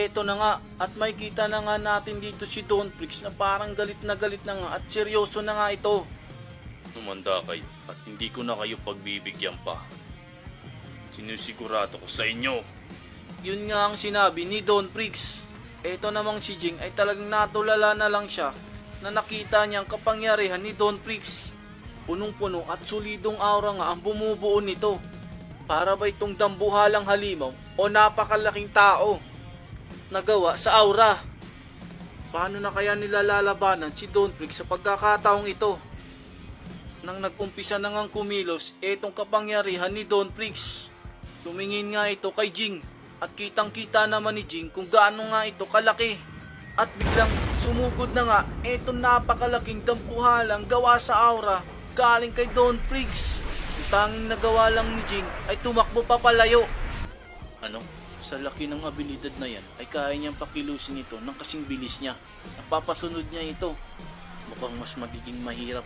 eto na nga, at makikita na nga natin dito si Don Prix na parang galit na nga at seryoso na nga ito. Tumanda kayo at hindi ko na kayo pagbibigyan pa. Sinusigurado ko sa inyo. Yun nga ang sinabi ni Don Prix. Eto namang si Jing ay talagang natulala na lang siya na nakita niyang kapangyarihan ni Don Prix. Punong-puno at solidong aura nga ang bumubuo nito. Para ba itong dambuhalang halimaw o napakalaking tao nagawa sa aura? Paano na kaya nilalalabanan si Don Prix sa pagkakataong ito? Nang nag-umpisa na ngang kumilos etong kapangyarihan ni Don Prix, tumingin nga ito kay Jing at kitang-kita naman ni Jing kung gaano nga ito kalaki. At biglang sumugod na nga etong napakalaking dambuhalang gawa sa aura galing kay Don Prix. Ang tanging nagawa lang ni Jing ay tumakbo papalayo. Ano? Sa laki ng abilidad na yan ay kaya niyang pakilusin ito ng kasing bilis niya. Napapasunod niya ito. Mukhang mas magiging mahirap